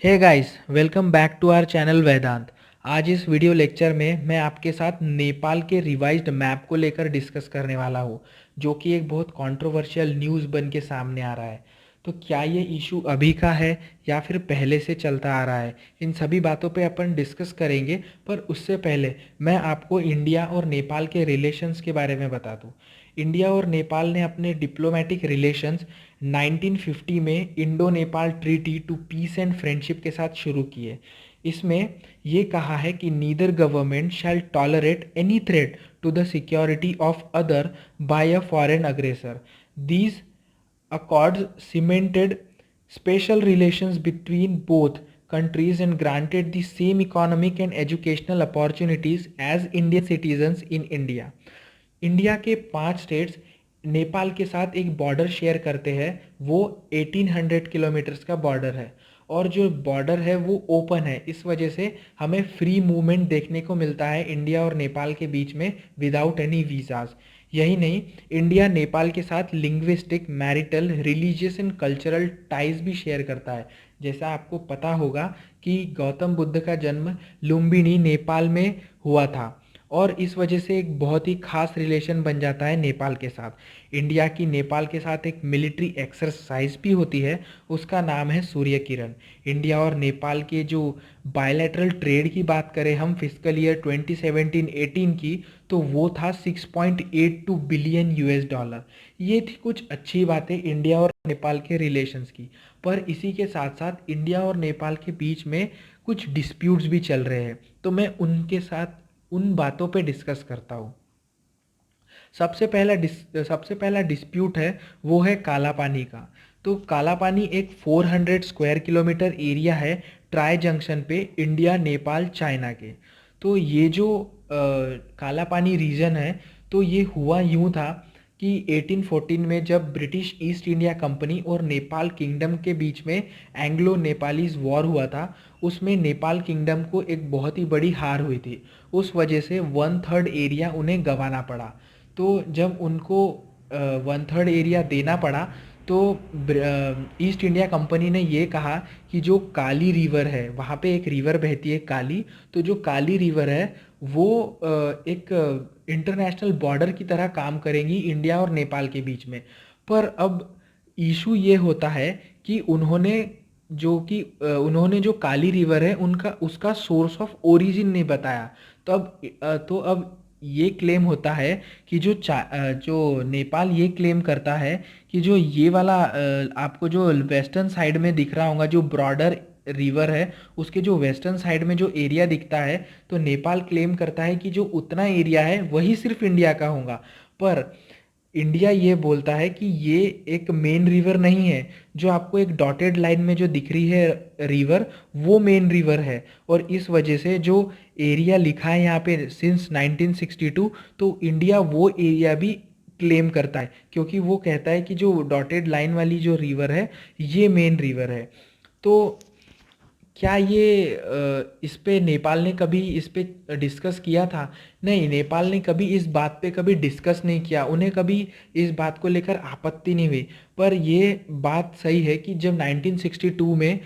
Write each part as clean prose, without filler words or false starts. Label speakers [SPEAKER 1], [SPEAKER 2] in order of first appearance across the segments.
[SPEAKER 1] Hey guys, welcome back to our channel Vedant. आज इस video lecture में मैं आपके साथ नेपाल के रिवाइज्ड मैप को लेकर डिस्कस करने वाला हूँ, जो कि एक बहुत कंट्रोवर्शियल न्यूज़ बन के सामने आ रहा है। तो क्या ये इशू अभी का है या फिर पहले से चलता आ रहा है, इन सभी बातों पे अपन डिस्कस करेंगे। पर उससे पहले मैं आपको इंडिया और नेपाल के रिलेशंस के बारे में बता दूँ। इंडिया और नेपाल ने अपने डिप्लोमेटिक रिलेशंस 1950 में Indo Nepal treaty to peace and friendship के साथ शुरू किए। इसमें ये कहा है कि neither government shall tolerate any threat to the security of other by a foreign aggressor. These accords cemented special relations between both countries and granted the same economic and educational opportunities as Indian citizens in India. India के 5 states Nepal के साथ एक border share करते हैं। वो 1800 kilometres का border है और जो बॉर्डर है वो ओपन है। इस वजह से हमें फ्री मूवमेंट देखने को मिलता है इंडिया और नेपाल के बीच में विदाउट एनी वीज़ाज। यही नहीं, इंडिया नेपाल के साथ linguistic, marital, religious and cultural ties भी शेयर करता है। जैसा आपको पता होगा कि गौतम बुद्ध का जन्म लुम्बिनी नेपाल में हुआ था और इस वजह से एक बहुत ही खास रिलेशन बन जाता है नेपाल के साथ। इंडिया की नेपाल के साथ एक मिलिट्री एक्सरसाइज भी होती है, उसका नाम है सूर्य किरण। इंडिया और नेपाल के जो बायलैटरल ट्रेड की बात करें हम फिजिकल ईयर 2017-18 की, तो वो था 6.82 बिलियन US डॉलर। ये थी कुछ अच्छी बातें इंडिया और नेपाल के रिलेशंस की। पर इसी के साथ साथ इंडिया और नेपाल के बीच में कुछ डिस्प्यूट्स भी चल रहे हैं, तो मैं उनके साथ उन बातों पे डिस्कस करता हूँ। सबसे पहला डिस्प्यूट है, वो है काला पानी का। तो काला पानी एक 400 स्क्वायर किलोमीटर एरिया है ट्राई जंक्शन पे, इंडिया, नेपाल, चाइना के। तो ये जो काला पानी रीजन है, तो ये हुआ यूँ था कि 1814 में जब ब्रिटिश ईस्ट इंडिया कंपनी और नेपाल किंगडम के बीच में एंग्लो नेपालीज वॉर हुआ था, उसमें नेपाल किंगडम को एक बहुत ही बड़ी हार हुई थी। उस वजह से 1/3 एरिया उन्हें गंवाना पड़ा। तो जब उनको 1/3 एरिया देना पड़ा, तो ईस्ट इंडिया कंपनी ने ये कहा कि जो काली रिवर है, वहाँ पे एक रिवर बहती है काली, तो जो काली रिवर है वो एक इंटरनेशनल बॉर्डर की तरह काम करेंगी इंडिया और नेपाल के बीच में। पर अब इशू ये होता है कि उन्होंने जो काली रिवर है उनका उसका सोर्स ऑफ ओरिजिन नहीं बताया। तो अब ये क्लेम होता है कि जो नेपाल ये क्लेम करता है कि जो ये वाला आपको जो वेस्टर्न साइड में दिख रहा होगा, जो ब्रॉडर रिवर है, उसके जो वेस्टर्न साइड में जो एरिया दिखता है, तो नेपाल क्लेम करता है कि जो उतना एरिया है वही सिर्फ इंडिया का होगा। पर इंडिया ये बोलता है कि ये एक मेन रिवर नहीं है। जो आपको एक डॉटेड लाइन में जो दिख रही है रिवर, वो मेन रिवर है। और इस वजह से जो एरिया लिखा है यहाँ पे सिंस 1962, तो इंडिया वो एरिया भी क्लेम करता है, क्योंकि वो कहता है कि जो डॉटेड लाइन वाली जो रिवर है, ये मेन रिवर है। तो क्या ये इस पे नेपाल ने कभी इस पे डिस्कस किया था? नहीं, नेपाल ने कभी इस बात पे कभी डिस्कस नहीं किया, उन्हें कभी इस बात को लेकर आपत्ति नहीं हुई। पर ये बात सही है कि जब 1962 में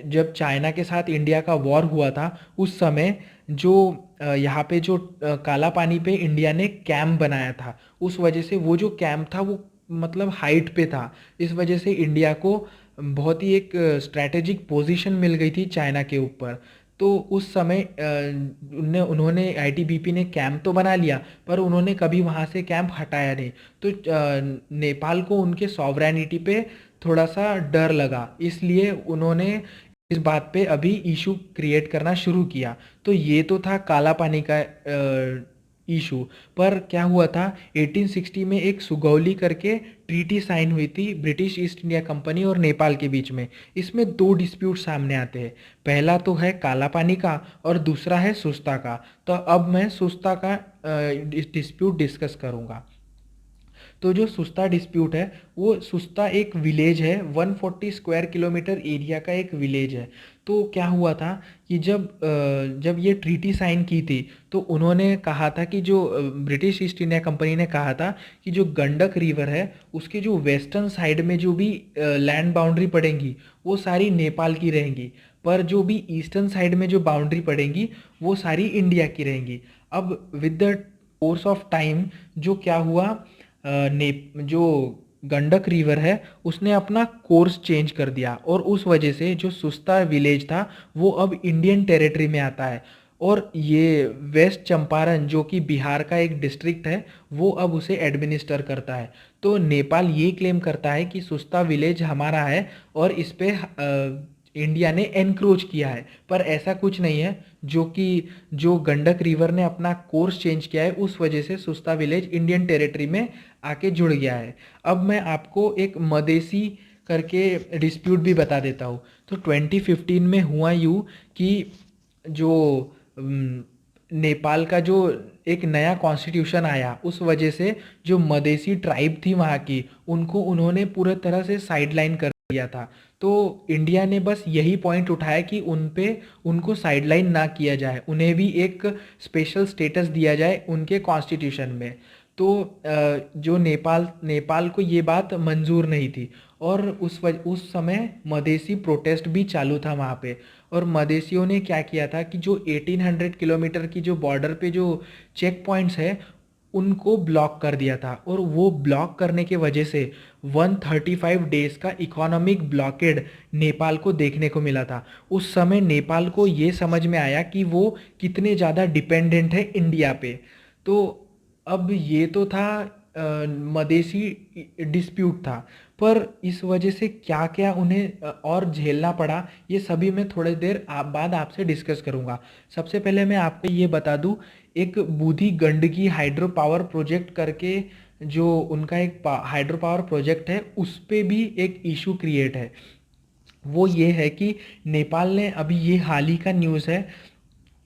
[SPEAKER 1] जब चाइना के साथ इंडिया का वॉर हुआ था, उस समय जो यहाँ पे जो काला पानी पे इंडिया ने कैंप बनाया था, उस वजह से वो जो कैंप था वो मतलब हाइट पे था। इस वजह से इंडिया को बहुत ही एक स्ट्रैटेजिक पोजीशन मिल गई थी चाइना के ऊपर। तो उस समय उन्होंने आईटीबीपी ने कैंप तो बना लिया, पर उन्होंने कभी वहाँ से कैंप हटाया नहीं। तो नेपाल को उनके सॉवरेनिटी पे थोड़ा सा डर लगा, इसलिए उन्होंने इस बात पे अभी इशू क्रिएट करना शुरू किया। तो ये तो था काला पानी का इशू। पर क्या हुआ था, 1860 में एक सुगौली करके ट्रीटी साइन हुई थी ब्रिटिश ईस्ट इंडिया कंपनी और नेपाल के बीच में। इसमें दो डिस्प्यूट सामने आते हैं। पहला तो है काला पानी का और दूसरा है सुस्ता का। तो अब मैं सुस्ता का डिस्प्यूट डिस्कस करूंगा। तो जो सुस्ता डिस्प्यूट है, वो सुस्ता एक विलेज है, 140 स्क्वायर किलोमीटर एरिया का एक विलेज है। तो क्या हुआ था कि जब ये ट्रीटी साइन की थी, तो उन्होंने कहा था कि जो ब्रिटिश ईस्ट इंडिया कंपनी ने कहा था कि जो गंडक रिवर है, उसके जो वेस्टर्न साइड में जो भी लैंड बाउंड्री पड़ेंगी, वो सारी नेपाल की रहेंगी, पर जो भी ईस्टर्न साइड में जो बाउंड्री पड़ेंगी, वो सारी इंडिया की रहेंगी। अब with the course of time जो क्या हुआ, जो गंडक रिवर है, उसने अपना कोर्स चेंज कर दिया, और उस वजह से जो सुस्ता विलेज था, वो अब इंडियन टेरिटरी में आता है। और ये वेस्ट चंपारण, जो कि बिहार का एक डिस्ट्रिक्ट है, वो अब उसे एडमिनिस्टर करता है। तो नेपाल ये क्लेम करता है कि सुस्ता विलेज हमारा है, और इस पे इंडिया ने एनक्रोच किया है, पर ऐसा कुछ नहीं है। जो गंडक रिवर ने अपना कोर्स चेंज किया है, उस वजह से सुस्ता विलेज इंडियन टेरिटरी में आके जुड़ गया है। अब मैं आपको एक मदेसी करके डिस्प्यूट भी बता देता हूँ। तो 2015 में हुआ यूँ कि जो नेपाल का जो एक नया कॉन्स्टिट्यूशन आया, उस वजह से जो मदेसी ट्राइब थी वहाँ की, उनको उन्होंने पूरे तरह से साइडलाइन कर दिया था। तो इंडिया ने बस यही पॉइंट उठाया कि उनको साइडलाइन ना किया जाए, उन्हें भी एक स्पेशल स्टेटस दिया जाए उनके कॉन्स्टिट्यूशन में। तो जो नेपाल को ये बात मंजूर नहीं थी, और उस समय मधेसी प्रोटेस्ट भी चालू था वहाँ पे। और मधेसियों ने क्या किया था कि जो 1800 किलोमीटर की जो बॉर्डर पे जो चेक पॉइंट्स है, उनको ब्लॉक कर दिया था, और वो ब्लॉक करने के वजह से 135 डेज का इकोनॉमिक ब्लॉकेड नेपाल को देखने को मिला था। उस समय नेपाल को ये समझ में आया कि वो कितने ज़्यादा डिपेंडेंट है इंडिया पे। तो अब ये तो था मदेशी डिस्प्यूट था, पर इस वजह से क्या क्या उन्हें और झेलना पड़ा, ये सभी मैं थोड़ी देर बाद आपसे डिस्कस करूँगा। सबसे पहले मैं आपको ये बता दूँ, एक Bundi Gandaki hydro power project करके जो उनका एक हाइड्रो पावर प्रोजेक्ट है, उस पे भी एक इशू क्रिएट है। वो ये है कि नेपाल ने अभी, ये हाल ही का न्यूज़ है,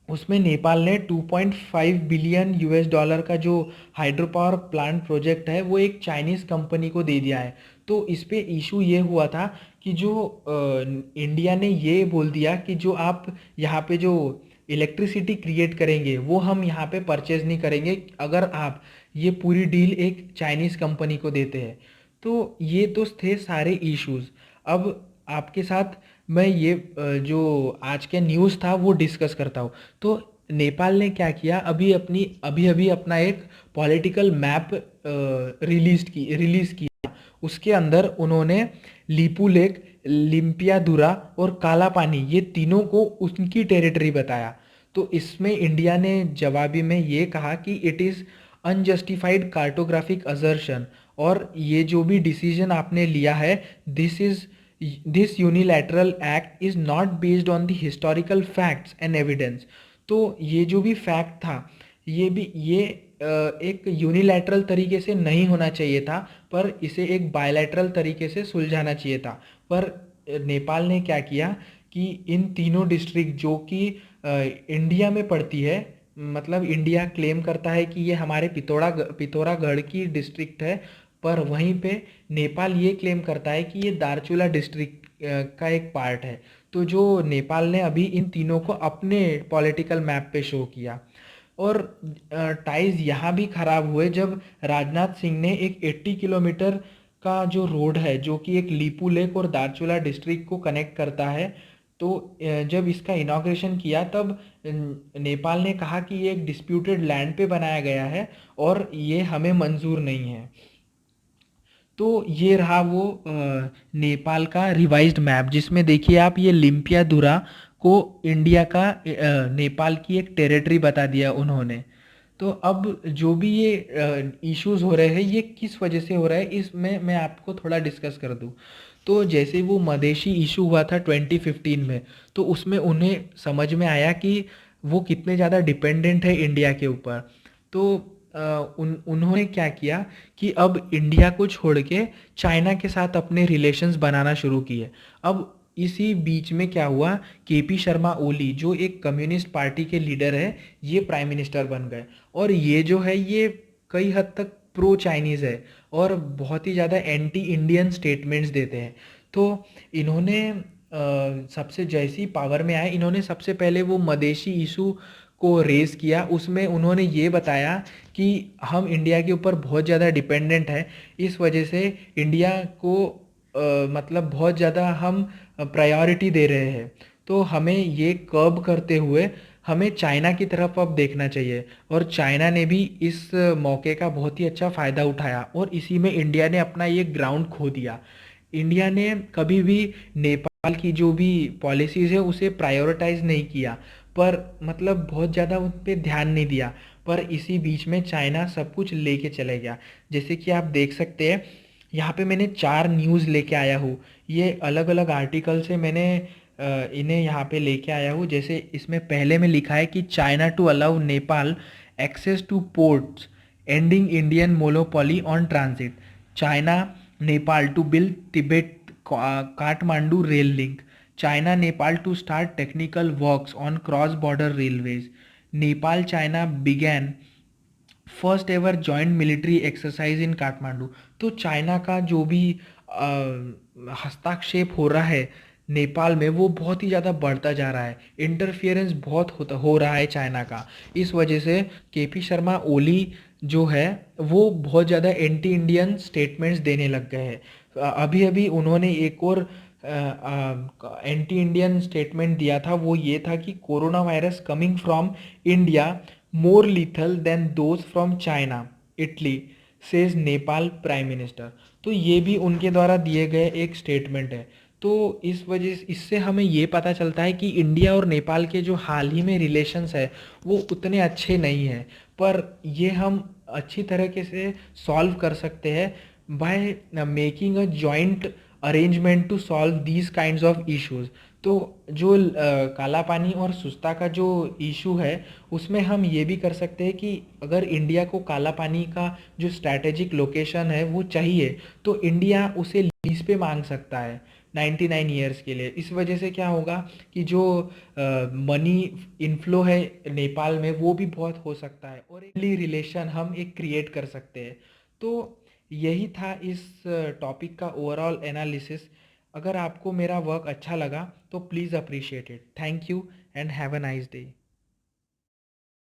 [SPEAKER 1] उसमें नेपाल ने 2.5 बिलियन यूएस डॉलर का जो हाइड्रो पावर प्लांट प्रोजेक्ट है, वो एक चाइनीज़ कंपनी को दे दिया है। तो इस पे इशू ये हुआ था कि जो इंडिया ने ये बोल दिया कि जो आप यहाँ पे जो इलेक्ट्रिसिटी क्रिएट करेंगे, वो हम यहाँ पे परचेज नहीं करेंगे अगर आप ये पूरी डील एक चाइनीज़ कंपनी को देते हैं। तो ये तो थे सारे इश्यूज। अब आपके साथ मैं ये जो आज के न्यूज़ था वो डिस्कस करता हूँ। तो नेपाल ने क्या किया, अभी अभी अपना एक पॉलिटिकल मैप रिलीज़ किया। उसके अंदर उन्होंने लिपू लेक, लिम्पियाधुरा और काला पानी, ये तीनों को उनकी टेरिटरी बताया। तो इसमें इंडिया ने जवाबी में ये कहा कि it is unjustified cartographic assertion, और ये जो भी डिसीजन आपने लिया है, this unilateral act is not based on the historical facts and evidence. तो ये जो भी फैक्ट था, ये एक यूनिलैटरल तरीके से नहीं होना चाहिए था, पर इसे एक बायलैटरल तरीके से सुलझाना चाहिए था। पर नेपाल ने क्या किया कि इन तीनों डिस्ट्रिक्ट जो कि इंडिया में पड़ती है, मतलब इंडिया क्लेम करता है कि ये हमारे पिथौरागढ़ की डिस्ट्रिक्ट है, पर वहीं पे नेपाल ये क्लेम करता है कि ये दार्चुला डिस्ट्रिक्ट का एक पार्ट है। तो जो नेपाल ने अभी इन तीनों को अपने पॉलिटिकल मैप पे शो किया। और टाइज यहाँ भी खराब हुए जब राजनाथ सिंह ने एक 80 किलोमीटर का जो रोड है, जो कि एक लीपू लेक और दार्चुला डिस्ट्रिक्ट को कनेक्ट करता है, तो जब इसका इनॉग्रेशन किया, तब नेपाल ने कहा कि ये एक डिस्प्यूटेड लैंड पे बनाया गया है और ये हमें मंजूर नहीं है। तो ये रहा वो नेपाल का रिवाइज्ड मैप, जिसमें देखिए आप, ये लिम्पियाधुरा को इंडिया का नेपाल की एक टेरिटरी बता दिया उन्होंने। तो अब जो भी ये इश्यूज हो रहे हैं, ये किस वजह से हो रहा है, इसमें मैं आपको थोड़ा डिस्कस कर दूं। तो जैसे वो मधेशी इशू हुआ था 2015 में, तो उसमें उन्हें समझ में आया कि वो कितने ज़्यादा डिपेंडेंट है इंडिया के ऊपर। तो उन्होंने क्या किया कि अब इंडिया को छोड़ के चाइना के साथ अपने रिलेशंस बनाना शुरू किए। अब इसी बीच में क्या हुआ, केपी शर्मा ओली, जो एक कम्युनिस्ट पार्टी के लीडर है, ये प्राइम मिनिस्टर बन गए। और ये जो है, ये कई हद तक प्रो चाइनीज़ है और बहुत ही ज़्यादा एंटी इंडियन स्टेटमेंट्स देते हैं। तो इन्होंने सबसे जैसे ही पावर में आए, इन्होंने सबसे पहले वो मदेशी इशू को रेज़ किया। उसमें उन्होंने ये बताया कि हम इंडिया के ऊपर बहुत ज़्यादा डिपेंडेंट है, इस वजह से इंडिया को मतलब बहुत ज़्यादा हम प्रायोरिटी दे रहे हैं। तो हमें ये कर्ब करते हुए हमें चाइना की तरफ अब देखना चाहिए, और चाइना ने भी इस मौके का बहुत ही अच्छा फ़ायदा उठाया और इसी में इंडिया ने अपना ये ग्राउंड खो दिया। इंडिया ने कभी भी नेपाल की जो भी पॉलिसीज़ है उसे प्रायोरिटाइज नहीं किया, पर मतलब बहुत ज़्यादा उन पे ध्यान नहीं दिया। पर इसी बीच में चाइना सब कुछ लेके चले गया। जैसे कि आप देख सकते हैं, यहाँ पे मैंने 4 न्यूज़ लेके आया हूँ। ये अलग-अलग आर्टिकल से मैंने इन्हें यहाँ पे लेके आया हूँ। जैसे इसमें पहले में लिखा है कि China to allow Nepal access to ports ending Indian monopoly on transit, China Nepal to build Tibet Kathmandu rail link, China Nepal to start technical works on cross border railways, Nepal China begin first ever joint military exercise in Kathmandu. तो China का जो भी हस्तक्षेप हो रहा है नेपाल में, वो बहुत ही ज़्यादा बढ़ता जा रहा है। इंटरफियरेंस बहुत होता हो रहा है चाइना का। इस वजह से केपी शर्मा ओली जो है वो बहुत ज़्यादा एंटी इंडियन स्टेटमेंट्स देने लग गए हैं। अभी अभी उन्होंने एक और एंटी इंडियन स्टेटमेंट दिया था। वो ये था कि corona virus coming from India more lethal than those from China Italy, says Nepal prime minister. तो ये भी उनके द्वारा दिए गए एक स्टेटमेंट है। तो इस वजह से इससे हमें ये पता चलता है कि इंडिया और नेपाल के जो हाल ही में रिलेशंस है वो उतने अच्छे नहीं हैं, पर ये हम अच्छी तरीके से सॉल्व कर सकते हैं by making a joint arrangement to solve these kinds of issues. तो जो काला पानी और सुस्ता का जो इशू है उसमें हम ये भी कर सकते हैं कि अगर इंडिया को काला पानी का जो स्ट्रैटेजिक लोकेशन है वो चाहिए, तो इंडिया उसे लीज पे मांग सकता है 99 ईयर्स के लिए। इस वजह से क्या होगा कि जो मनी इनफ्लो है नेपाल में वो भी बहुत हो सकता है और एक रिलेशन हम एक क्रिएट कर सकते हैं। तो यही था इस टॉपिक का ओवरऑल एनालिसिस। अगर आपको मेरा वर्क अच्छा लगा तो please appreciate it. Thank you and have a nice day.